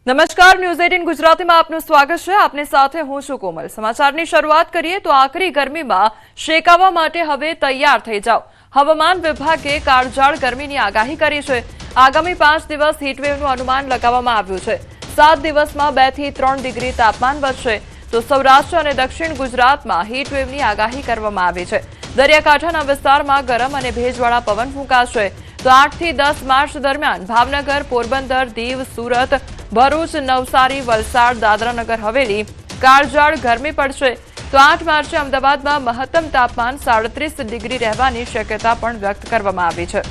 નમસ્કાર, ન્યૂઝ 18 ગુજરાતીમાં આપનું સ્વાગત છે। આપની સાથે હું છું કોમલ। સમાચારની શરૂઆત કરીએ તો આકરી ગરમીમાં શેકાવા માટે હવે તૈયાર થઈ જાઓ। હવામાન વિભાગે કાળઝાળ ગરમીની આગાહી કરી છે। આગામી 5 દિવસ હીટવેવનું અનુમાન લગાવવામાં આવ્યું છે। 7 દિવસમાં 2 થી 3 ડિગ્રી તાપમાન વધશે તો સૌરાષ્ટ્ર અને દક્ષિણ ગુજરાતમાં હીટવેવની આગાહી કરવામાં આવી છે। દરિયાકાંઠાના વિસ્તારમાં ગરમ અને ભેજવાળા પવન ફૂંકાશે તો 8 થી 10 માર્ચ દરમિયાન ભાવનગર, પોરબંદર, દીવ, સુરત, ભરૂચ, નવસારી, વલસાડ, દાદરાનગર હવેલી કાળઝાળ ગરમી પડશે તો 8 માર્ચે અમદાવાદમાં મહત્તમ તાપમાન 37 ડિગ્રી રહેવાની શક્યતા પણ વ્યક્ત કરવામાં આવી છે।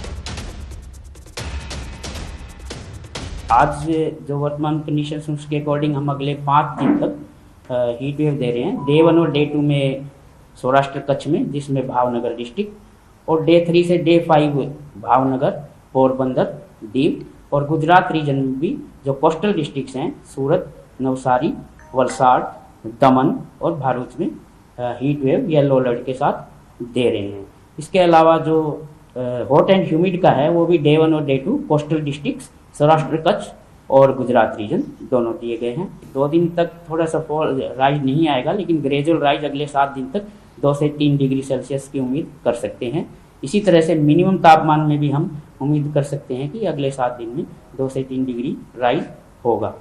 आज जो वर्तमान कंडीशन उसके अकॉर्डिंग हम अगले 5 दिन तक हीट वेव दे रहे हैं। डे 1 और डे 2 में सौराष्ट्र कच्छ में, जिसमें भावनगर डिस्ट्रिक्ट, और डे 3 से डे 5 भावनगर, पोरबंदर, दीव और गुजरात रीजन में भी जो कोस्टल डिस्ट्रिक्ट्स हैं सूरत, नवसारी, वलसाड़, दमन और भरूच में हीट वेव येलो अलर्ट के साथ दे रहे हैं। इसके अलावा जो हॉट एंड ह्यूमिड का है वो भी डे 1 और day 2 coastal districts Saurashtra Kutch और गुजरात रीजन दोनों दिए गए हैं। 2 दिन तक थोड़ा सा फॉल राइज नहीं आएगा, लेकिन ग्रेजुअल राइज अगले 7 दिन तक 2 से 3 डिग्री सेल्सियस की उम्मीद कर सकते हैं। इसी तरह से मिनिमम तापमान में भी हम उम्मीद कर सकते हैं कि अगले 7 दिन में 2 से 3 डिग्री राइज होगा।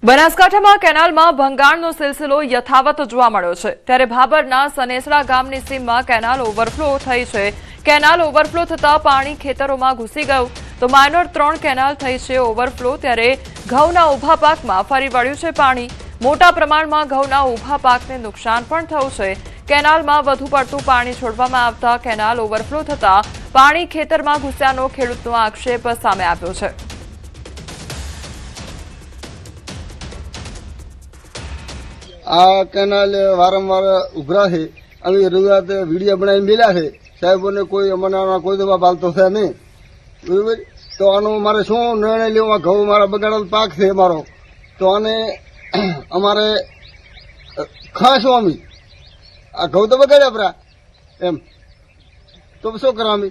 બનાસકાંઠામાં કેનાલમાં ભંગાણનો સિલસિલો યથાવત જોવા મળ્યો છે, ત્યારે ભાભરના સનેસરા ગામની સીમમાં કેનાલ ઓવરફ્લો થઈ છે। કેનાલ ઓવરફ્લો થતાં પાણી ખેતરોમાં ઘૂસી ગયું તો માઇનર 3 કેનાલ થઈ છે ઓવરફ્લો, ત્યારે ઘઉંના ઊભા પાકમાં ફરી વળ્યું છે પાણી। મોટા પ્રમાણમાં ઘઉંના ઊભા પાકને નુકસાન પણ થયું છે। કેનાલમાં વધુ પડતું પાણી છોડવામાં આવતા કેનાલ ઓવરફ્લો થતાં પાણી ખેતરમાં ઘૂસ્યાનો ખેડૂતનો આક્ષેપ સામે આવ્યો છે। આ કેનાલ વારંવાર ઉભરાશે। અમે રવિવારે વિડીયો બનાવી મેળ્યા છે। સાહેબોને કોઈ અમને કોઈ દવા પાલતો છે નહીં, બરાબર। તો આનો મારે શું નિર્ણય લેવો? ઘઉં મારા બગાડેલ પાક છે મારો, તો આને અમારે ખાશું અમે આ ઘઉં તો બગાડ્યા પરા એમ, તો શું કરવા અમે?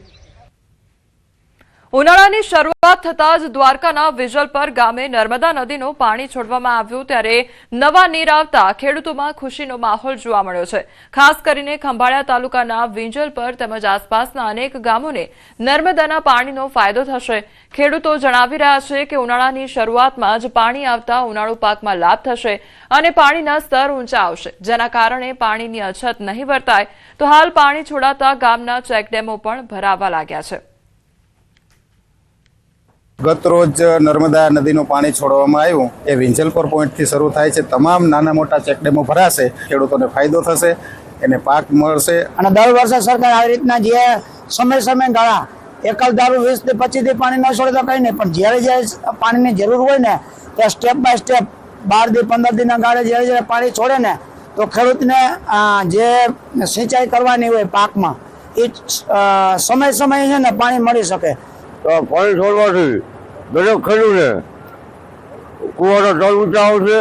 ઉનાળાની શરૂઆત થતાં જ દ્વારકાના વિજલપર ગામે નર્મદા નદીનું પાણી છોડવામાં આવ્યું, ત્યારે નવા નીર આવતા ખેડૂતોમાં ખુશીનો માહોલ જોવા મળ્યો છે। ખાસ કરીને ખંભાળિયા તાલુકાના વિજલપર તેમજ આસપાસના અનેક ગામોને નર્મદાના પાણીનો ફાયદો થશે। ખેડૂતો જણાવી રહ્યા છે કે ઉનાળાની શરૂઆતમાં જ પાણી આવતા ઉનાળુ પાકમાં લાભ થશે અને પાણીના સ્તર ઊંચા આવશે, જેના કારણે પાણીની અછત નહીં વર્તાય। તો હાલ પાણી છોડાતા ગામના ચેકડેમો પણ ભરાવા લાગ્યા છે। ગત રોજ નર્મદા નદીનું પાણી છોડવામાં આવ્યું એ વિંજલપર પોઈન્ટથી શરૂ થાય છે। તમામ નાના મોટા ચેકડેમો ભરાશે, ખેડૂતોને ફાયદો થશે, એને પાક મળશે। અને દર વર્ષે સરકાર આવી રીતના જે સમય ગાળા એકલ ધારું 20 થી 25 થી પાણી ન છોડે તો કઈ નહીં, પણ જ્યારે પાણીની જરૂર હોય ને ત્યાં સ્ટેપ બાય સ્ટેપ 12 થી 15 દિનના ગાળે જ્યારે પાણી છોડે ને તો ખેડૂતને જે સિંચાઈ કરવાની હોય પાકમાં એ સમય છે ને પાણી મળી શકે। તો પાણી છોડવાથી દરેક ખેડૂતને કુવાનો જળ ઊંચા આવશે।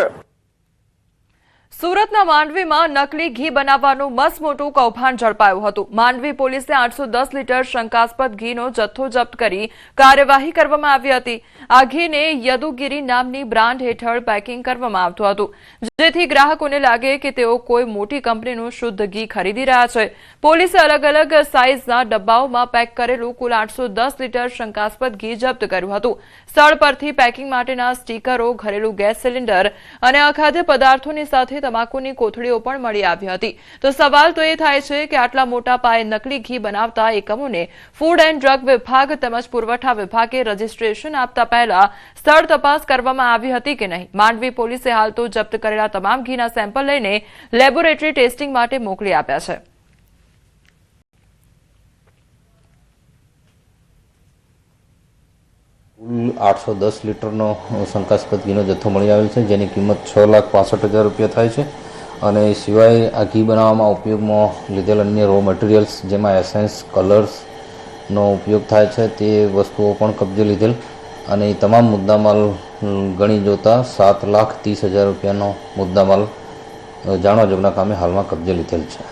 સુરતના માંડવીમાં નકલી ઘી બનાવવાનું મસમોટું કૌભાંડ ઝડપાયું હતું। માંડવી પોલીસે 810 લીટર શંકાસ્પદ ઘીનો જથ્થો જપ્ત કરી કાર્યવાહી કરવામાં આવી હતી। આ ઘીને યદુગીરી નામની બ્રાન્ડ હેઠળ પેકિંગ કરવામાં આવતું હતું, જેથી ગ્રાહકોને લાગે કે તેઓ કોઈ મોટી કંપનીનું શુદ્ધ ઘી ખરીદી રહ્યા છે। પોલીસે અલગ અલગ સાઇઝના ડબ્બાઓમાં પેક કરેલું કુલ 810 લીટર શંકાસ્પદ ઘી જપ્ત કર્યું હતું। સ્થળ પરથી પેકિંગ માટેના સ્ટીકરો, ઘરેલું ગેસ સિલિન્ડર અને અખાદ્ય પદાર્થોની સાથે તમાકુની કોથળીઓ પણ મળી આવી હતી। તો સવાલ તો એ થાય છે કે આટલા મોટા પાયે નકલી ઘી બનાવતા એકમોને ફૂડ એન્ડ ડ્રગ વિભાગ તેમજ પુરવઠા વિભાગે રજીસ્ટ્રેશન આપતા પહેલા સ્થળ તપાસ કરવામાં આવી હતી કે નહીં? માંડવી પોલીસે હાલ તો જપ્ત કરેલા તમામ ઘીના સેમ્પલ લઈને લેબોરેટરી ટેસ્ટિંગ માટે મોકલી આપ્યા છે। કુલ 810 લીટરનો શંકાસ્પદ ઘીનો જથ્થો મળી આવેલ છે, જેની કિંમત 6,65,000 રૂપિયા થાય છે। અને એ સિવાય આ ઘી બનાવવામાં ઉપયોગમાં લીધેલ અન્ય રો મટીરિયલ્સ, જેમાં એસેન્સ, કલર્સનો ઉપયોગ થાય છે, તે વસ્તુઓ પણ કબજે લીધેલ અને એ તમામ મુદ્દામાલ ગણી જોતા 7,30,000 રૂપિયાનો મુદ્દામાલ જાણવા જોગના કામે હાલમાં કબજે લીધેલ છે।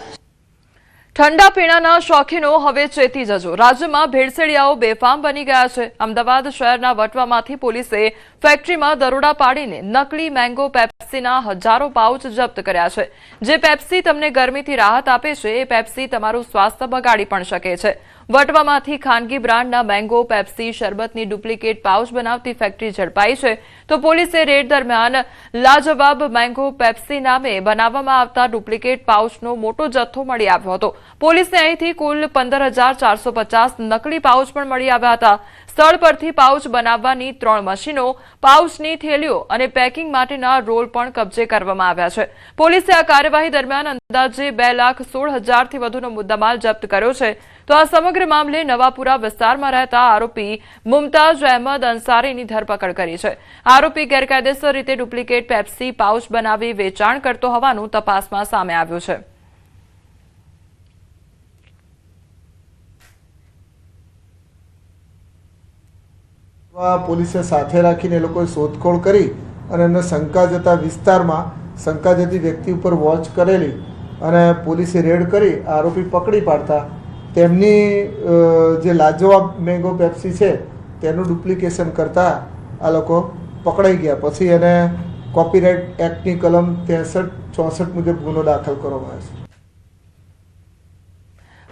ઠંડા પીણાના શોખીનો હવે ચેતી જજો. રાજ્યમાં ભેળસેળિયાઓ બેફામ બની ગયા છે. અમદાવાદ શહેરના વટવામાંથી પોલીસે ફેક્ટરીમાં દરોડા પાડીને નકલી મેંગો પેપ્સીના હજારો પાઉચ જપ્ત કર્યા છે. જે પેપ્સી તમને ગરમીથી રાહત આપે છે એ પેપ્સી તમારું સ્વાસ્થ્ય બગાડી પણ શકે છે. વટવામાંથી ખાનગી બ્રાન્ડના મેંગો પેપ્સી શરબતની ડુપ્લિકેટ પાઉચ બનાવતી ફેક્ટરી ઝડપાઈ છે. તો પોલીસે રેડ દરમિયાન લાજવાબ મેંગો પેપ્સી નામે બનાવવામાં આવતા ડુપ્લિકેટ પાઉચનો મોટો જથ્થો મળી આવ્યો હતો. પોલીસને અહીંથી કુલ 15,450 નકલી પાઉચ પણ મળી આવ્યા હતા. સ્થળ પરથી પાઉચ બનાવવાની 3 મશીનો, પાઉચની થેલીઓ અને પેકિંગ માટેના રોલ પણ કબજે કરવામાં આવ્યા છે. પોલીસે આ કાર્યવાહી દરમિયાન અંદાજે 2,16,000થી વધુનો મુદ્દામાલ જપ્ત કર્યો છે. તો આ સમગ્ર મામલે નવાપુરા વિસ્તારમાં રહેતા આરોપી મુમતાઝ અહેમદ અંસારીની ધરપકડ કરી છે. આરોપી ગેરકાયદેસર રીતે ડુપ્લિકેટ પેપ્સી પાઉચ બનાવી વેચાણ કરતો હોવાનું તપાસમાં સામે આવ્યું છે. પોલીસે સાથે રાખીને એ લોકોએ શોધખોળ કરી અને એમને શંકા જતા વિસ્તારમાં શંકા જતી વ્યક્તિ ઉપર વોચ કરેલી અને પોલીસે રેડ કરી આરોપી પકડી પાડતા તેમની જે લાજવાબ મેંગો પેપ્સી છે તેનું ડુપ્લિકેશન કરતા આ લોકો પકડાઈ ગયા. પછી એને કોપીરાઇટ એક્ટની કલમ 63-64 મુજબ ગુનો દાખલ કરવામાં આવ્યો છે.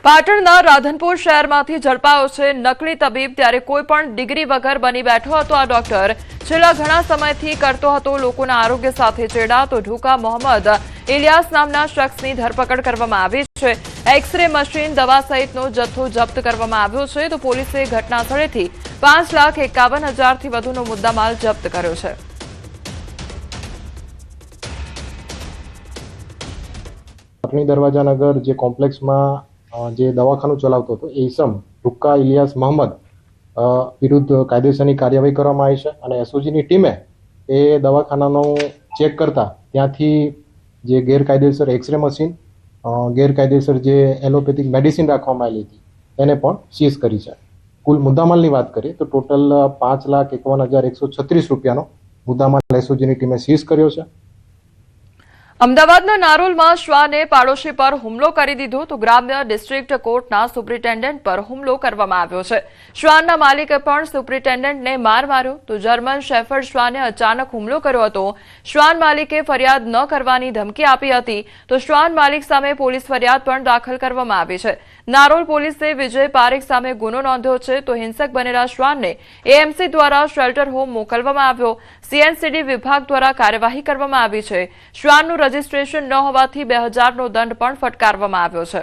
પાટણના રાધનપુર શહેરમાંથી ઝડપાયો છે નકલી તબીબ. ત્યારે કોઈ પણ ડિગ્રી વગર બની બેઠો હતો આ ડોક્ટર. છેલ્લા ઘણા સમયથી કરતો હતો લોકોના આરોગ્ય સાથે ચેડા. તો ઢુકા મોહમ્મદ ઇલિયાસ નામના શખ્સની ધરપકડ કરવામાં આવી છે. એક્સરે મશીન, દવા સહિતનો જથ્થો જપ્ત કરવામાં આવ્યો છે. તો પોલીસે ઘટના સ્થળેથી 5,51,000થી વધુનો મુદ્દામાલ જપ્ત કર્યો છે. પાટણી દરવાજાનગર જે કોમ્પ્લેક્સમાં જે દવાખાનું ચલાવતો હતો એ ઇસમ ઢુક્કા ઇલિયાસ મોહમ્મદ વિરુદ્ધ કાયદેસરની કાર્યવાહી કરવામાં આવી છે. અને એસઓજીની ટીમે એ દવાખાનાનું ચેક કરતા ત્યાંથી જે ગેરકાયદેસર એક્સરે મશીન, ગેરકાયદેસર જે એલોપેથિક મેડિસિન રાખવામાં આવેલી હતી એને પણ સીઝ કરી છે. કુલ મુદ્દામાલની વાત કરીએ તો ટોટલ 5,51,136 રૂપિયાનો મુદ્દામાલ એસઓજીની ટીમે સીઝ કર્યો છે. અમદાવાદના નારોલમાં શ્વાને પાડોશી પર હુમલો કરી દીધો. તો ગ્રામ્ય ડિસ્ટ્રિક્ટ કોર્ટના સુપ્રિન્ટેન્ડન્ટ પર હુમલો કરવામાં આવ્યો છે. શ્વાનના માલિકે પણ સુપ્રિન્ટેન્ડન્ટને માર માર્યો. તો જર્મન શેફર્ડ શ્વાને અચાનક હુમલો કર્યો હતો. શ્વાન માલિકે ફરિયાદ ન કરવાની ધમકી આપી હતી. તો શ્વાન માલિક સામે પોલીસ ફરિયાદ પણ દાખલ કરવામાં આવી છે. નારોલ પોલીસે વિજય પારેખ સામે ગુનો નોંધ્યો છે. તો હિંસક બનેલા શ્વાનને એએમસી દ્વારા શેલ્ટર હોમ મોકલવામાં આવ્યો. સીએનસીડી વિભાગ દ્વારા કાર્યવાહી કરવામાં આવી છે. શ્વાનનું રજીસ્ટ્રેશન ન હોવાથી 2,000નો દંડ પણ ફટકારવામાં આવ્યો છે.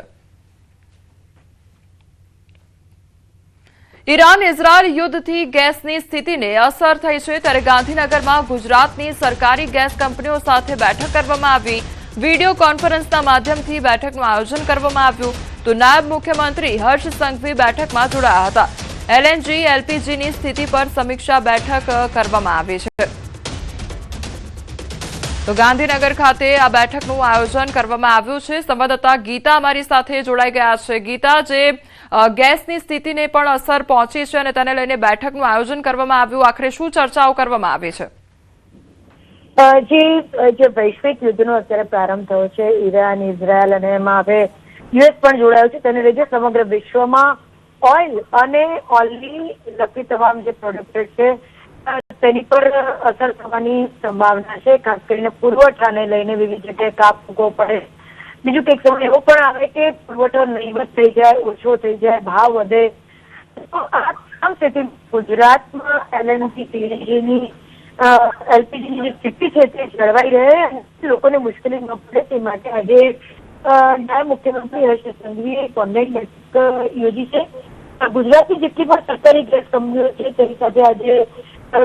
ઈરાન ઇઝરાયલ યુદ્ધથી ગેસની સ્થિતિને અસર થઈ છે. ત્યારે ગાંધીનગરમાં ગુજરાતની સરકારી ગેસ કંપનીઓ સાથે બેઠક કરવામાં આવી. વિડીયો કોન્ફરન્સના માધ્યમથી બેઠકનું આયોજન કરવામાં આવ્યું. તો નાયબ મુખ્યમંત્રી હર્ષ સંઘવી બેઠકમાં જોડાયા હતા. એલએનજી, એલપીજીની સ્થિતિ પર સમીક્ષા બેઠક કરવામાં આવી છે. તો ગાંધીનગર ખાતે આ બેઠકનું આયોજન કરવામાં આવ્યું છે. સંવાદદાતા ગીતા અમારી સાથે જોડાઈ ગયા છે. ગીતા, જે ગેસની સ્થિતિને પણ અસર પહોંચી છે અને તેને લઈને બેઠકનું આયોજન કરવામાં આવ્યું, આખરે શું ચર્ચાઓ કરવામાં આવી છે? જે વૈશ્વિક યુદ્ધનો અત્યારે પ્રારંભ થયો છે, ઈરાન, ઇઝરાયલ અને એમાં હવે યુએસ પણ જોડાયું છે, તેને લીધે સમગ્ર વિશ્વમાં ઓઇલ અને ઓઇલની લગતી તમામ જે પ્રોડક્ટ છે તેની પર અસર થવાની સંભાવના છે. ખાસ કરીને પુરવઠાને લઈને વિવિધ જગ્યાએ કાપ મૂકવો પડે. બીજું કંઈક સમય એવો પણ આવે કે પુરવઠો નહીવત થઈ જાય, ઓછો થઈ જાય, ભાવ વધે. તો આ તમામ સ્થિતિ ગુજરાતમાં એલએનજી, સીએનજીની, એલપીજીની જે સ્થિતિ છે તે જળવાઈ રહે અને લોકોને મુશ્કેલી ન પડે તે માટે આજે નાયબ મુખ્યમંત્રી હર્ષ સંઘવીએ એક ઓનલાઈન બેઠક યોજી છે. ગુજરાતની જેટલી પણ સરકારી ગેસ કંપનીઓ છે તેની સાથે આજે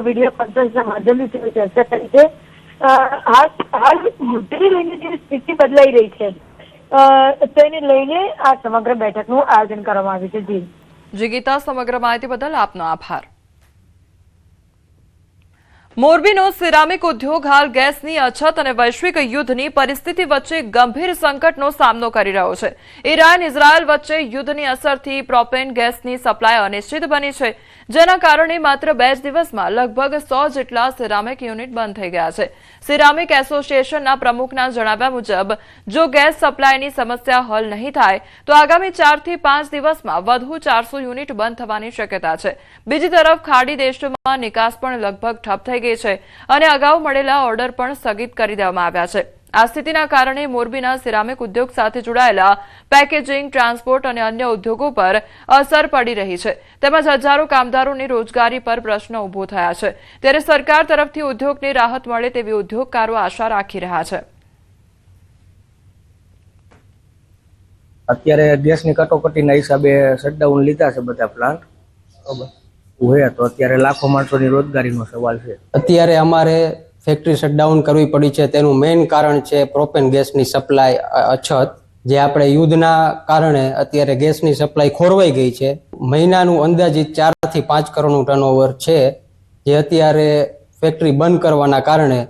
વિડીયો કોન્ફરન્સના માધ્યમથી ચર્ચા કરી છે. હાલ યુદ્ધને લઈને જે સ્થિતિ બદલાઈ રહી છે તેને લઈને આ સમગ્ર બેઠકનું આયોજન કરવામાં આવ્યું છે. જી ગીતા, સમગ્ર માહિતી બદલ આપનો આભાર. મોરબીનો સિરામિક ઉદ્યોગ હાલ ગેસની અછત અને વૈશ્વિક યુદ્ધની પરિસ્થિતિ વચ્ચે ગંભીર સંકટનો સામનો કરી રહ્યો છે. ઈરાન ઇઝરાયલ વચ્ચે યુદ્ધની અસરથી પ્રોપેન ગેસની સપ્લાય અનિશ્ચિત બની છે. જેના કારણે માત્ર 2 જ દિવસમાં લગભગ 100 જેટલા સિરામિક યુનિટ બંધ થઈ ગયા છે. સિરામિક એસોસિએશનના પ્રમુખના જણાવ્યા મુજબ જો ગેસ સપ્લાયની સમસ્યા હલ નહીં થાય તો આગામી 4 થી 5 દિવસમાં વધુ 400 યુનિટ બંધ થવાની શક્યતા છે. બીજી તરફ ખાડી દેશોમાં નિકાસ પણ લગભગ ઠપ થઈ ગઈ છે અને અગાઉ મળેલા ઓર્ડર પણ સ્થગિત કરી દેવામાં આવ્યા છે. આ સ્થિતિના કારણે મોરબીના સિરામિક ઉદ્યોગ સાથે જોડાયેલા પેકેજિંગ, ટ્રાન્સપોર્ટ અને અન્ય ઉદ્યોગો પર અસર પડી રહી છે. તેમજ હજારો કામદારોની રોજગારી પર પ્રશ્ન ઉભો થયા છે. ત્યારે સરકાર તરફથી ઉદ્યોગને રાહત મળે તેવી ઉદ્યોગકારો આશા રાખી રહ્યા છે. અત્યારે ગેસની કટોકટીના હિસાબે શટડાઉન લીધા છે બધા પ્લાન્ટ, બરાબર, તો અત્યારે લાખો માણસોની રોજગારીનો સવાલ છે. અત્યારે અમારે ફેક્ટરી શટડાઉન કરવી પડી છે. તેનું મેઇન કારણ છે પ્રોપેન ગેસની સપ્લાય અછત, જે આપણે યુદ્ધના કારણે અત્યારે ગેસની સપ્લાય ખોરવાઈ ગઈ છે. મહિનાનું અંદાજિત 4 થી 5 કરોડનું ટર્નઓવર છે, જે અત્યારે ફેક્ટરી બંધ કરવાના કારણે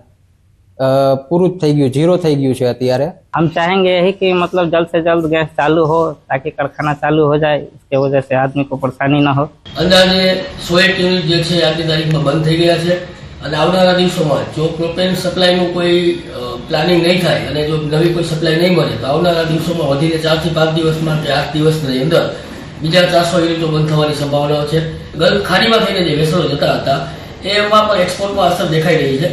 પૂરું થઈ ગયું, ઝીરો થઈ ગયું છે. અત્યારે हम चाहेंगे यही कि मतलब जल्द से जल्द गैस चालू हो ताकि कारखाना चालू हो जाए, इसके वजह से आदमी को परेशानी ना हो. अंदाजे 100 યુનિટ જે છે આજની તારીખમાં બંધ થઈ ગયા છે અને આવનારા દિવસોમાં જો પ્રોપેન સપ્લાયનું કોઈ પ્લાનિંગ નહીં થાય અને જો નવી કોઈ સપ્લાય નહીં મળે તો આવનારા દિવસોમાં વધીને 4 થી 5 દિવસમાં કે 8 દિવસની અંદર બીજા 400 યુનિટો બંધ થવાની સંભાવનાઓ છે. ગલ્ફ ખાડીમાં થઈને જે વેસલો જતા હતા એમાં પણ એક્સપોર્ટમાં અસર દેખાઈ રહી છે.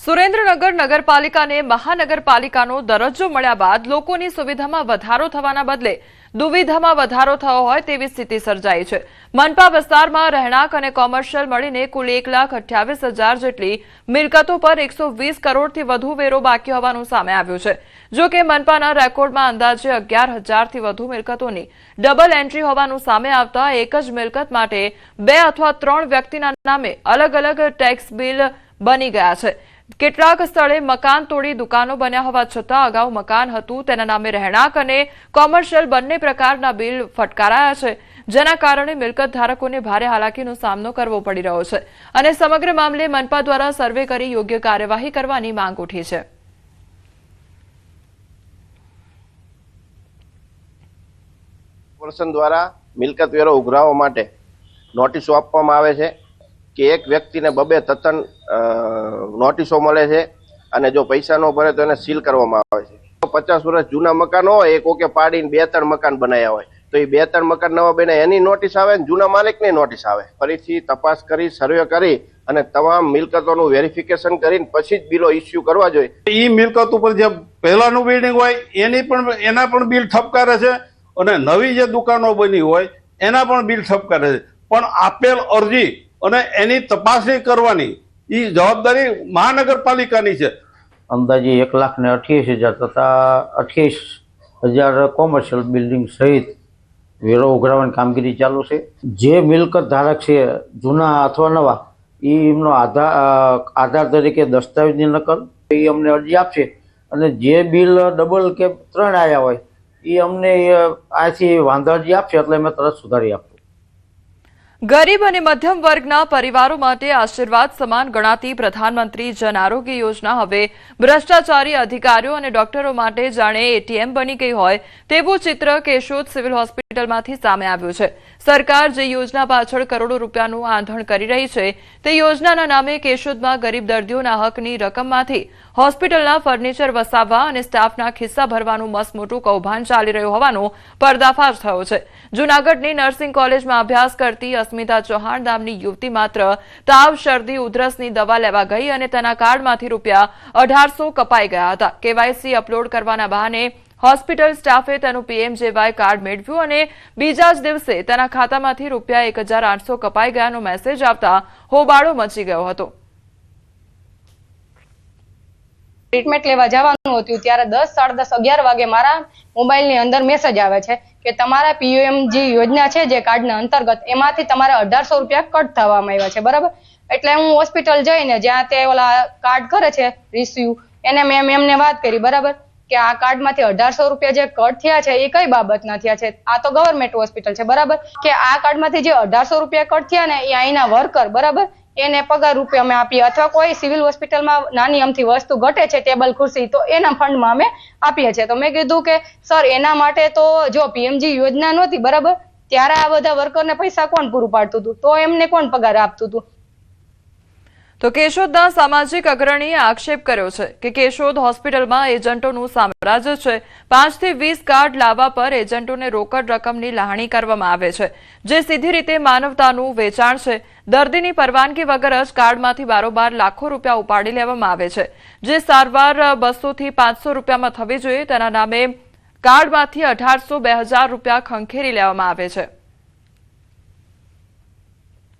સુરેન્દ્રનગર નગરપાલિકાને મહાનગરપાલિકાનો દરજ્જો મળ્યા બાદ લોકોની સુવિધામાં વધારો થવાના બદલે દુવિધામાં વધારો થયો હોય તેવી સ્થિતિ સર્જાઈ છે. મનપા વિસ્તારમાં રહેણાંક અને કોમર્શિયલ મળીને કુલ 1,28,000 જેટલી મિલકતો પર 120 કરોડથી વધુ વેરો બાકી હોવાનું સામે આવ્યું છે. જો કે મનપાના રેકોર્ડમાં અંદાજે 11,000 થી વધુ મિલકતોની ડબલ એન્ટ્રી હોવાનું સામે આવતા એક જ મિલકત માટે 2 અથવા 3 વ્યક્તિના નામે અલગ અલગ ટેક્સ બિલ બની ગયા છે. કેટલાક સ્થળે મકાન તોડી દુકાનો બન્યા હોવા છતાં અગાઉ મકાન હતું તેના નામે રહેણાંક અને કોમર્શિયલ બંને પ્રકારના બિલ ફટકારાયા છે, જેના કારણે મિલકત ધારકોને ભારે હાલાકીનો સામનો કરવો પડી રહ્યો છે અને સમગ્ર મામલે મનપા દ્વારા સર્વે કરી યોગ્ય કાર્યવાહી કરવાની માંગ ઉઠી છે. કોર્પોરેશન દ્વારા મિલકત વેરો ઉઘરાવવા માટે નોટિસો આપવામાં આવે છે કે એક વ્યક્તિને 2 તત્તન નોટિસો મળે છે અને જો પૈસા ન ભરે તો એને સીલ કરવામાં આવે છે. 50 વર્ષ જૂના મકાનો હોય એ કોકે પાડીને 2-3 મકાન બનાવ્યા હોય તો એ 2-3 મકાન નવા બને એની નોટિસ આવે ને જૂના માલિકની નોટિસ આવે. ફરીથી તપાસ કરી, સર્વે કરી અને તમામ મિલકતોનું વેરિફિકેશન કરીને પછી જ બિલો ઇસ્યુ કરવા જોઈએ. એ મિલકત ઉપર જે પહેલાનું બિલ્ડિંગ હોય એના પણ બિલ ઠપકારે છે અને નવી જે દુકાનો બની હોય એના પણ બિલ ઠપકારે છે. પણ આપેલ અરજી અને એની તપાસણી કરવાની એ જવાબદારી મહાનગરપાલિકાની છે. અંદાજે 1,28,000 તથા 28,000 કોમર્શિયલ બિલ્ડિંગ સહિત વેરો ઉઘરાવવાની કામગીરી ચાલુ છે. જે મિલકત ધારક છે જૂના અથવા નવા એમનો આધાર તરીકે દસ્તાવેજની નકલ એ અમને અરજી આપશે અને જે બિલ ડબલ કે 3 આવ્યા હોય એ અમને આથી વાંધો અરજી આપશે એટલે અમે તરત સુધારી આપશું. ગરીબ અને મધ્યમ વર્ગના પરિવારો માટે આશીર્વાદ સમાન ગણાતી પ્રધાનમંત્રી જન આરોગ્ય યોજના હવે ભ્રષ્ટાચારી અધિકારીઓ અને ડોક્ટરો માટે જાણે એટીએમ બની ગઈ હોય તેવું ચિત્ર કેશોદ સિવિલ હોસ્પિટલમાંથી સામે આવ્યું છે. સરકાર જે યોજના પાછળ કરોડો રૂપિયાનું આંધણ કરી રહી છે તે યોજનાના નામે કેશોદમાં ગરીબ દર્દીઓના હકની રકમમાંથી હોસ્પિટલના ફર્નિચર વસાવવા અને સ્ટાફના ખિસ્સા ભરવાનું મસમોટું કૌભાંડ ચાલી રહ્યું હોવાનો પર્દાફાશ થયો છે. જૂનાગઢની નર્સિંગ કોલેજમાં અભ્યાસ કરતી અસ્મિતા ચૌહાણ નામની યુવતી માત્ર તાવ, શરદી, ઉધરસની દવા લેવા ગઈ અને તેના કાર્ડમાંથી રૂપિયા 1,800 કપાઈ ગયા હતા. કેવાયસી અપલોડ કરવાના બહાને હોસ્પિટલ સ્ટાફે તેનું પીએમજેવાય કાર્ડ મેળવ્યું અને બીજા જ દિવસે તેના ખાતામાંથી રૂપિયા 1,800 કપાઈ ગયાનો મેસેજ આવતા હોબાળો મચી ગયો હતો. ટ્રીટમેન્ટ લેવા જવાનું હતું ત્યારે 10, 10:30, 11 વાગે મારા મોબાઈલની અંદર મેસેજ આવે છે કે તમારા પીએમજી યોજના છે જે કાર્ડના અંતર્ગત એમાંથી તમારે 1,800 રૂપિયા કટ થવામાં આવ્યા છે, બરાબર. એટલે હું હોસ્પિટલ જઈને જ્યાં તે ઓલા કાર્ડ કરે છે રિસીવ એને મેં એમને વાત કરી, બરાબર, કે આ કાર્ડમાંથી 1,800 રૂપિયા જે કટ થયા છે એ કઈ બાબતના થયા છે. આ તો ગવર્મેન્ટ હોસ્પિટલ છે, બરાબર, કે આ કાર્ડમાંથી જે 1,800 રૂપિયા કટ થયા ને એ અહીંના વર્કર, બરાબર, એને પગાર રૂપિયા અમે આપીએ અથવા કોઈ સિવિલ હોસ્પિટલમાં નાની અમથી વસ્તુ ઘટે છે ટેબલ ખુરશી તો એના ફંડમાં અમે આપીએ છીએ. તો મેં કીધું કે સર એના માટે તો જો પીએમજી યોજના નહોતી, બરાબર, ત્યારે આ બધા વર્કરને પૈસા કોણ પૂરું પાડતું હતું? તો એમને કોણ પગાર આપતું હતું? તો કેશોદના સામાજિક અગ્રણીએ આક્ષેપ કર્યો છે કે કેશોદ હોસ્પિટલમાં એજન્ટોનું સામ્રાજ્ય છે। 5 થી 20 કાર્ડ લાવવા પર એજન્ટોને રોકડ રકમની લાહણી કરવામાં આવે છે, જે સીધી રીતે માનવતાનું વેચાણ છે। દર્દીની પરવાનગી વગર જ કાર્ડમાંથી બારોબાર લાખો રૂપિયા ઉપાડી લેવામાં આવે છે, જે સારવાર 200 થી 500 રૂપિયામાં થવી જોઈએ તેના નામે કાર્ડમાંથી 1800-2000 રૂપિયા ખંખેરી લેવામાં આવે છે।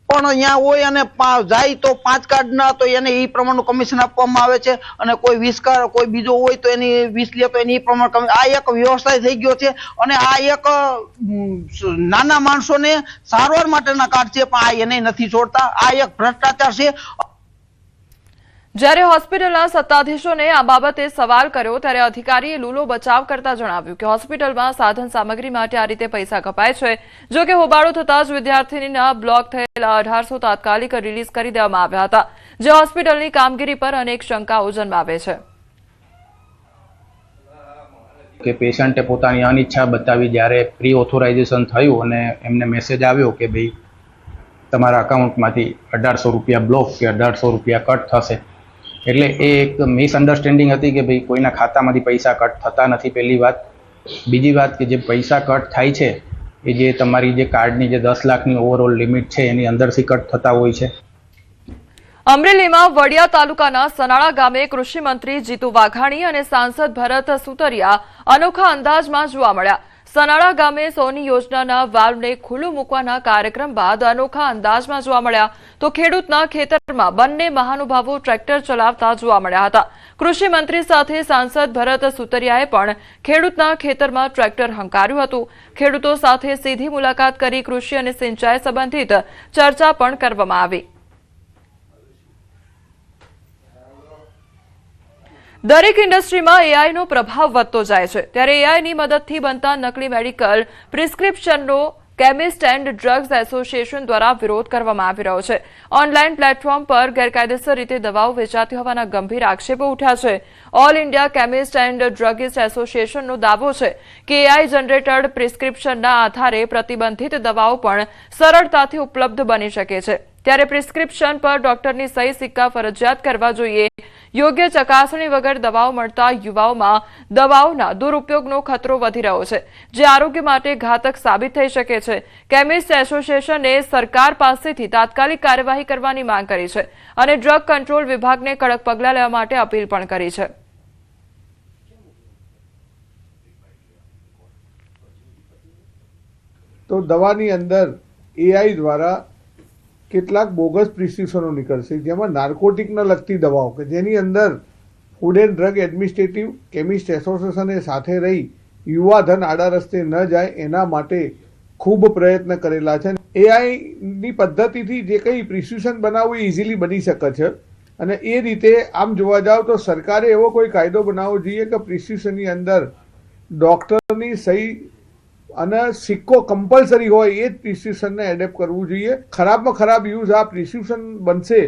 પણ અહીંયા હોય અને જાય તો 5 કાર્ડ ના તો એને એ પ્રમાણનું કમિશન આપવામાં આવે છે, અને કોઈ 20 કાર્ડ કોઈ બીજો હોય તો એની 20 લે તો એની એ પ્રમાણે આ એક વ્યવસાય થઈ ગયો છે, અને આ એક નાના માણસોને સારવાર માટેના કાર્ડ છે, પણ આ એને નથી છોડતા। આ એક ભ્રષ્ટાચાર છે। જ્યારે હોસ્પિટલના સત્તાધીશોને આ બાબતે સવાલ કર્યો ત્યારે અધિકારીએ લૂલો બચાવ કરતા જણાવ્યું કે હોસ્પિટલમાં સાધન સામગ્રી માટે આ રીતે પૈસા કપાય છે। જો કે હોબાળો થતાં જ વિદ્યાર્થીનીના બ્લોક થયેલા 1800 તાત્કાલિક રિલીઝ કરી દેવામાં આવ્યા હતા, જે હોસ્પિટલની કામગીરી પર અનેક શંકાઓ જન્માવે છે કે પેશન્ટે પોતાની અનિચ્છા બતાવી જ્યારે પ્રી ઓથોરાઇઝેશન થયું અને એમને મેસેજ આવ્યો કે ભાઈ તમારા અકાઉન્ટમાંથી 1800 રૂપિયા બ્લોક કે 1800 રૂપિયા કટ થશે, એટલે એ એક મિસઅન્ડરસ્ટેન્ડિંગ હતી કે ભાઈ કોઈના ખાતામાંથી પૈસા કટ થતા નથી, પહેલી વાત। બીજી વાત કે જે પૈસા કટ થાય છે એ જે તમારી જે કાર્ડની જે 10 લાખની ઓવરઓલ લિમિટ છે એની અંદરથી કટ થતા હોય છે। અમરેલીમાં વડિયા તાલુકાના સનાળા ગામે કૃષિ મંત્રી જીતુ વાઘાણી અને સાંસદ ભરત સુતરિયા અનોખા અંદાજમાં જોવા મળ્યા। સનાળા ગામે સોની યોજનાના વાલ્વને ખુલ્લું મૂકવાના કાર્યક્રમ બાદ અનોખા અંદાજમાં જોવા મળ્યા તો ખેડૂતના ખેતરમાં બંને મહાનુભાવો ટ્રેક્ટર ચલાવતા જોવા મળ્યા હતા। કૃષિ મંત્રી સાથે સાંસદ ભરત સુતરિયાએ પણ ખેડૂતના ખેતરમાં ટ્રેક્ટર હંકાર્યું હતું। ખેડૂતો સાથે સીધી મુલાકાત કરી કૃષિ અને સિંચાઈ સંબંધિત ચર્ચા પણ કરવામાં આવી। દરેક ઇન્ડસ્ટ્રીમાં એઆઈનો પ્રભાવ વધતો જાય છે, ત્યારે એઆઈની મદદથી બનતા નકલી મેડિકલ પ્રિસ્ક્રિપ્શનનો કેમિસ્ટ એન્ડ ડ્રગ્સ એસોસિએશન દ્વારા વિરોધ કરવામાં આવી રહ્યો છે। ઓનલાઈન પ્લેટફોર્મ પર ગેરકાયદેસર રીતે દવાઓ વેચાતી હોવાના ગંભીર આક્ષેપો ઉઠ્યા છે। All India chemist and druggist એસોસિએશનનો દાવો છે કે એઆઈ જનરેટેડ પ્રિસ્ક્રિપ્શનના આધારે પ્રતિબંધિત દવાઓ પણ સરળતાથી ઉપલબ્ધ બની શકે છે, ત્યારે પ્રિસ્ક્રિપ્શન પર ડોક્ટરની સહી સિક્કા ફરજિયાત કરવા જોઈએ। યોગ્ય ચકાસણી વગર દવાઓ મળતા યુવાઓમાં દવાઓના દુરુપયોગનો ખતરો વધી રહ્યો છે, જે આરોગ્ય માટે ઘાતક સાબિત થઈ શકે છે। કેમિસ્ટ એસોસિએશને સરકાર પાસેથી તાત્કાલિક કાર્યવાહી કરવાની માંગ કરી છે અને ડ્રગ કંટ્રોલ વિભાગને કડક પગલાં લેવા માટે અપીલ પણ કરી છે। તો દવાની અંદર એઆઈ દ્વારા કેટલાક બોગસ પ્રિસ્ક્રિપ્શનો નીકળશે, જેમાં નાર્કોટિકને લગતી દવાઓ કે જેની અંદર food and drug administrative chemist એસોસિએશને સાથે રહી યુવાધન આડા રસ્તે ન જાય એના માટે ખૂબ પ્રયત્ન કરેલા છે। એઆઈની પદ્ધતિથી જે કંઈ પ્રિસ્ક્રિપ્શન બનાવવું એ ઇઝીલી બની શકે છે, અને એ રીતે આમ જોવા જાવ તો સરકારે એવો કોઈ કાયદો બનાવવો જોઈએ કે પ્રિસ્ક્રિપ્શનની અંદર ડૉક્ટરની સહી અને સિક્કો કમ્પલસરી હોય એ જ પ્રિસ્ક્રિપ્શનને એડેપ્ટ કરવું જોઈએ। ખરાબમાં ખરાબ યુઝ આ પ્રિસ્ક્રિપ્શન બનશે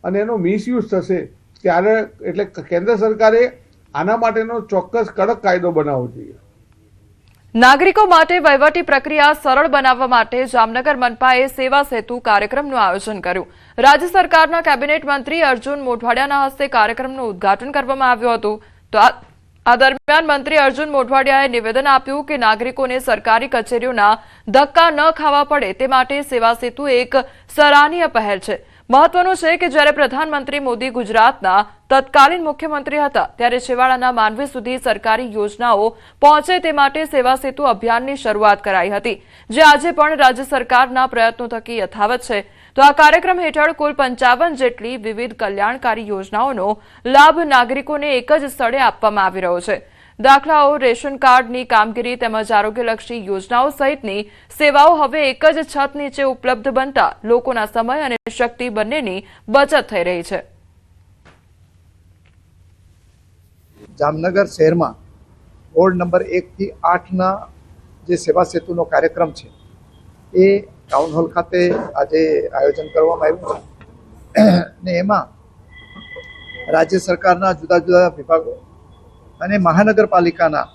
અને એનો મિસયુઝ થશે ત્યારે એટલે કેન્દ્ર સરકારે આના માટેનો ચોક્કસ કડક કાયદો બનાવવો જોઈએ। નાગરિકો માટે વહીવટી પ્રક્રિયા સરળ બનાવવા માટે જામનગર મનપાએ સેવા સેતુ કાર્યક્રમનું આયોજન કર્યું। રાજ્ય સરકારના કેબિનેટ મંત્રી અર્જુન મોઢવાડિયાના હસ્તે કાર્યક્રમનું ઉદ્ઘાટન કરવામાં આવ્યું હતું। તો આ દરમિયાન મંત્રી અર્જુન મોઢવાડિયાએ નિવેદન આપ્યું કે નાગરિકોને સરકારી કચેરીઓના ધક્કા ન ખાવા પડે તે માટે સેવા સેતુ એક સરાહનીય પહેલ છે। મહત્વનું છે કે જ્યારે પ્રધાનમંત્રી મોદી ગુજરાતના તત્કાલીન મુખ્યમંત્રી હતા ત્યારે છેવાડાના માનવી સુધી સરકારી યોજનાઓ પહોંચે તે માટે સેવા સેતુ અભિયાનની શરૂઆત કરાઈ હતી, જે આજે પણ રાજ્ય સરકારના પ્રયત્નો થકી યથાવત છે। તો આ કાર્યક્રમ હેઠળ કુલ 55 જેટલી વિવિધ કલ્યાણકારી યોજનાઓનો લાભ નાગરિકોને એક જ સ્થળે આપવામાં આવી રહ્યો છે। દાખલાઓ, રેશન કાર્ડની કામગીરી તેમજ આરોગ્યલક્ષી યોજનાઓ સહિતની સેવાઓ હવે એક જ છત નીચે ઉપલબ્ધ બનતા લોકોના સમય અને શક્તિ બંનેની બચત થઈ રહી છે। જામનગર શહેરમાં વોર્ડ નંબર 1 થી 8ના જે સેવા સેતુનો કાર્યક્રમ છે એ ટાઉન હોલ ખાતે આજે આયોજન કરવામાં આવ્યું છે, ને એમાં રાજ્ય સરકારના જુદા જુદા વિભાગો અને મહાનગરપાલિકાના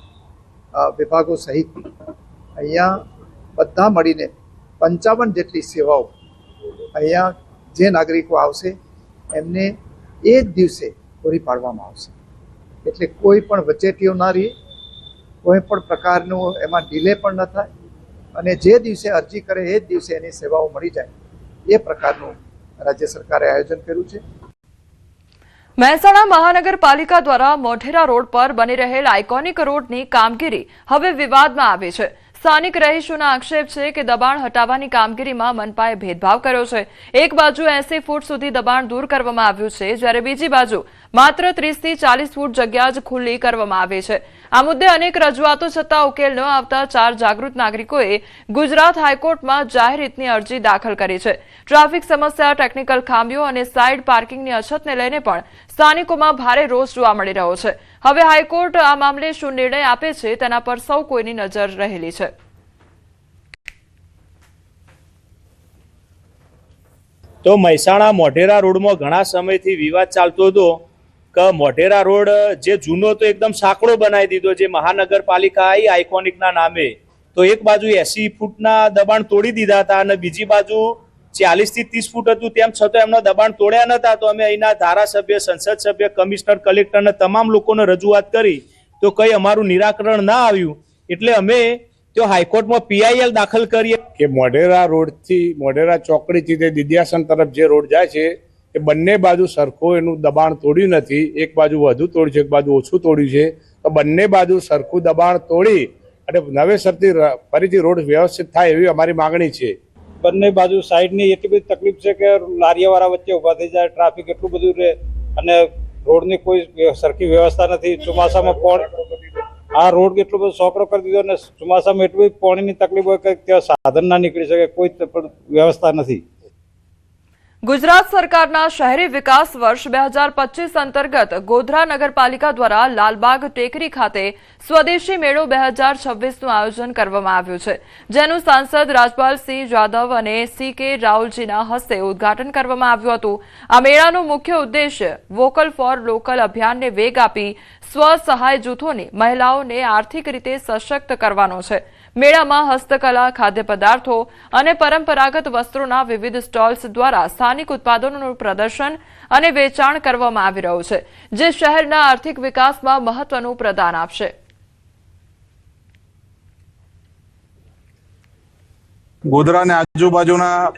વિભાગો સહિત અહીંયા બધા મળીને 55 જેટલી સેવાઓ અહીંયા જે નાગરિકો આવશે એમને એ જ દિવસે પૂરી પાડવામાં આવશે. એટલે કોઈ પણ વચેટીઓ ના રહે, કોઈ પણ પ્રકારનું એમાં ડિલે પણ ન થાય અને જે દિવસે અરજી કરે એ જ દિવસે એની સેવાઓ મળી જાય એ પ્રકારનું રાજ્ય સરકારે આયોજન કર્યું છે. મહેસાણા મહાનગરપાલિકા દ્વારા મોઢેરા રોડ પર બની રહેલ આઇકોનિક રોડની કામગીરી હવે વિવાદમાં આવી છે. સ્થાનિક રહીશોના આક્ષેપ છે કે દબાણ હટાવવાની કામગીરીમાં મનપાએ ભેદભાવ કર્યો છે. એક બાજુ 80 ફૂટ સુધી દબાણ દૂર કરવામાં આવ્યું છે, જ્યારે બીજી બાજુ માત્ર 30 થી 40 ફૂટ જગ્યા જ ખુલ્લી કરવામાં આવી છે. આ મુદ્દે અનેક રજૂઆતો છતાં ઉકેલ ન આવતા 4 જાગૃત નાગરિકોએ ગુજરાત હાઈકોર્ટમાં જાહેર હિતની અરજી દાખલ કરી છે. ટ્રાફિક સમસ્યા, ટેકનિકલ ખામીઓ અને સાઇડ પાર્કિંગની અછતને લઈને પણ સ્થાનિકોમાં ભારે રોષ જોવા મળી રહ્યો છે. હવે હાઈકોર્ટ આ મામલે શું નિર્ણય આપે છે તેના પર સૌ કોઈની નજર રહેલી છે. તો મહેસાણા મોઢેરા રોડમાં ઘણા સમયથી વિવાદ ચાલતો હતો કે મોઢેરા રોડ જે જૂનો તો એકદમ સાંકડો બનાવી દીધો, જે મહાનગરપાલિકા આવી આઇકોનિકના નામે, તો એક બાજુ 80 ફૂટના દબાણ તોડી દીધા હતા અને બીજી બાજુ 40 થી 30 ફૂટ હતું, તેમ છતાં એમના દબાણ તોડ્યા નતા. તો અમે અહીંના ધારાસભ્ય, સંસદ સભ્ય, કમિશનર, કલેક્ટરને તમામ લોકોને રજૂઆત કરી તો કઈ અમારું નિરાકરણ ના આવ્યું. એટલે અમે તો હાઈકોર્ટમાં PIL દાખલ કરીએ કે મોઢેરા રોડથી, મોઢેરા ચોકડીથી તે દિદ્યાસન તરફ જે રોડ જાય છે એ બંને બાજુ સરખું એનું દબાણ તોડ્યું નથી. એક બાજુ વધુ તોડ્યું છે, એક બાજુ ઓછું તોડ્યું છે. તો બંને બાજુ સરખું દબાણ તોડી અને નવેસરથી ફરીથી રોડ વ્યવસ્થિત થાય એવી અમારી માંગણી છે. બંને બાજુ સાઈડની એટલી બધી તકલીફ છે કે લારીયાવાળા વચ્ચે ઊભા થઈ જાય, ટ્રાફિક એટલું બધું રહે અને રોડની કોઈ સરખી વ્યવસ્થા નથી. ચોમાસામાં આ રોડ એટલો બધો સોકડો કરી દીધો અને ચોમાસામાં એટલી બધી પાણીની તકલીફ હોય કે ત્યાં સાધન ના નીકળી શકે, કોઈ વ્યવસ્થા નથી. ગુજરાત સરકારના શહેરી વિકાસ વર્ષ 2025 અંતર્ગત ગોધરા નગરપાલિકા દ્વારા લાલબાગ ટેકરી ખાતે સ્વદેશી મેળો 2026નું આયોજન કરવામાં આવ્યું છે, જેનું સાંસદ રાજપાલસિંહ જાદવ અને CK રાહુલજીના હસ્તે ઉદ્ઘાટન કરવામાં આવ્યું હતું. આ મેળાનો મુખ્ય ઉદ્દેશ્ય વોકલ ફોર લોકલ અભિયાનને વેગ આપી સ્વસહાય જૂથોની મહિલાઓને આર્થિક રીતે સશક્ત કરવાનો છે. મેળામાં હસ્તકલા, ખાદ્ય પદાર્થો અને પરંપરાગત વસ્ત્રોના વિવિધ સ્ટોલ્સ દ્વારા સ્થાનિક ઉત્પાદનોનું પ્રદર્શન અને વેચાણ કરવામાં આવી રહ્યું છે, જે શહેરના આર્થિક વિકાસમાં મહત્વનું પ્રદાન આપશે. ગોધરા અને આજુબાજુના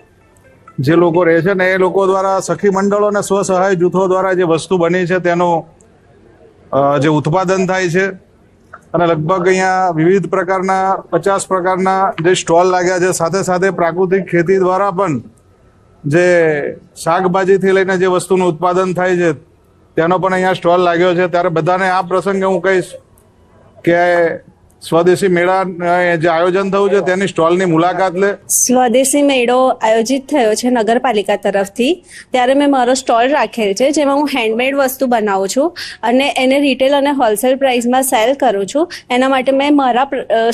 જે લોકો રહે છે ને એ લોકો દ્વારા સખી મંડળો અને સ્વસહાય જૂથો દ્વારા જે વસ્તુ બની છે તેનું જે ઉત્પાદન થાય છે અને લગભગ અહીંયા વિવિધ પ્રકારના 50 પ્રકારના જે સ્ટોલ લાગ્યા છે. સાથે સાથે પ્રાકૃતિક ખેતી દ્વારા પણ જે શાકભાજીથી લઈને જે વસ્તુનું ઉત્પાદન થાય છે તેનો પણ અહીંયા સ્ટોલ લાગ્યો છે. ત્યારે બધાને આ પ્રસંગે હું કહીશ કે સ્વદેશી મેળા જે આયોજન થયું છે તેની સ્ટોલની મુલાકાત લે. સ્વદેશી મેળો આયોજિત થયો છે નગરપાલિકા તરફથી, ત્યારે મેં મારો સ્ટોલ રાખેલ છે, જેમાં હું હેન્ડમેડ વસ્તુ બનાવું છું અને એને રિટેલ અને હોલસેલ પ્રાઇસમાં સેલ કરું છું. એના માટે મેં મારા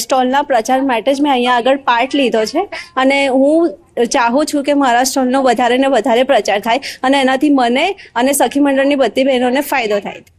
સ્ટોલના પ્રચાર માટે જ મેં અહીંયા આગળ પાર્ટ લીધો છે અને હું ચાહું છું કે મારા સ્ટોલનો વધારે ને વધારે પ્રચાર થાય અને એનાથી મને અને સખી મંડળની બધી બહેનોને ફાયદો થાય.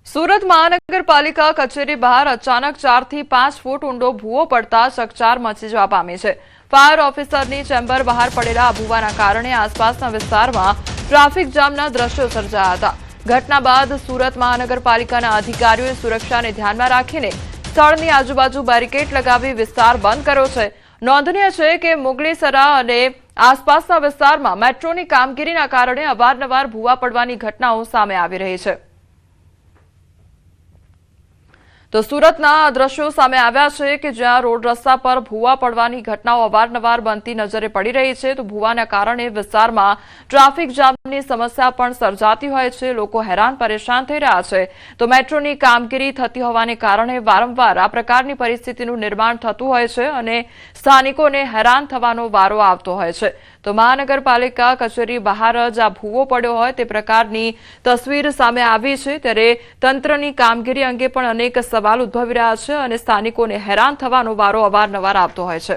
સુરત મહાનગરપાલિકા કચેરી બહાર અચાનક 4 થી 5 ફૂટ ઊંડો ભૂવો પડતા ચકચાર મચી જવા પામી છે. ફાયર ઓફિસરની ચેમ્બર બહાર પડેલા આ ભૂવાના કારણે આસપાસના વિસ્તારમાં ટ્રાફિક જામના દ્રશ્યો સર્જાયા હતા. ઘટના બાદ સુરત મહાનગરપાલિકાના અધિકારીઓએ સુરક્ષાને ધ્યાનમાં રાખીને સ્થળની આજુબાજુ બેરિકેડ લગાવી વિસ્તાર બંધ કર્યો છે. નોંધનીય છે કે મુગલીસરા અને આસપાસના વિસ્તારમાં મેટ્રોની કામગીરીના કારણે અવારનવાર ભૂવા પડવાની ઘટનાઓ સામે આવી રહી છે. તો સુરતના દ્રશ્યો સામે આવ્યા છે કે જ્યાં રોડ રસ્તા પર ભૂવા પડવાની ઘટનાઓ અવારનવાર બનતી નજરે પડી રહી છે. તો ભૂવાના કારણે વિસ્તારમાં ટ્રાફિક જામની સમસ્યા પણ સર્જાતી હોય છે. લોકો હેરાન પરેશાન થઈ રહ્યા છે. તો મેટ્રોની કામગીરી થતી હોવાને કારણે વારંવાર આ પ્રકારની પરિસ્થિતિનું નિર્માણ થતું હોય છે અને સ્થાનિકોને હેરાન થવાનો વારો આવતો હોય છે. તો મહાનગરપાલિકા કચેરી બહાર જ આ ભૂવો પડ્યો હોય તે પ્રકારની તસવીર સામે આવી છે. ત્યારે તંત્રની કામગીરી અંગે પણ અનેક સવાલ ઉદ્ભવી રહ્યા છે અને સ્થાનિકોને હેરાન થવાનો વારો અવારનવાર આવતો હોય છે.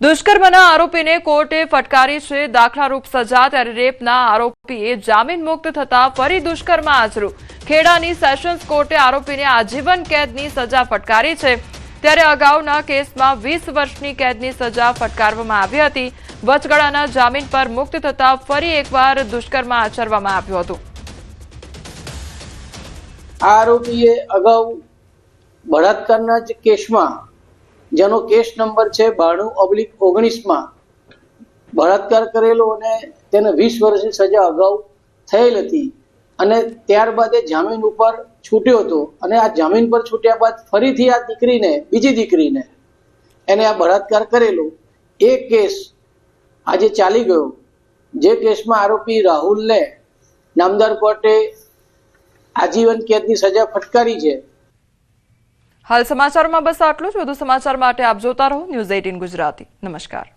દુષ્કર્મના આરોપીને કોર્ટે ફટકારી છે દાખલારૂપ સજા. ત્યારે રેપના આરોપીએ જામીન મુક્ત થતા ફરી દુષ્કર્મ આચર્યું. ખેડાની સેશન્સ કોર્ટે આરોપીને આજીવન કેદની સજા ફટકારી છે. ત્યારે અગાઉના કેસમાં 20 વર્ષની કેદની સજા ફટકારવામાં આવી હતી. વચગાળાના જામીન પર મુક્ત થતા ફરી એકવાર દુષ્કર્મ આચરવામાં આવ્યું હતું. આરોપીએ અગાઉ બળાત્કારના જ કેસમાં, જેનો કેસ નંબર છે 92/19માં બળાત્કાર કરેલો અને તેને 20 વર્ષની સજા અગાઉ થયેલ હતી અને ત્યારબાદ એ જામીન ઉપર છૂટ્યો હતો અને આ જામીન પર છૂટ્યા બાદ ફરીથી આ દીકરીને, બીજી દીકરીને એને આ બળાત્કાર કરેલો એ કેસ આજે ચાલી ગયો. જે કેસમાં આરોપી રાહુલને નામદાર કોર્ટે આજીવન કેદની સજા ફટકારી છે. હાલ સમાચારમાં બસ આટલું જ. વધુ સમાચાર માટે આપ જોતા રહો ન્યૂઝ 18 ગુજરાતી. નમસ્કાર.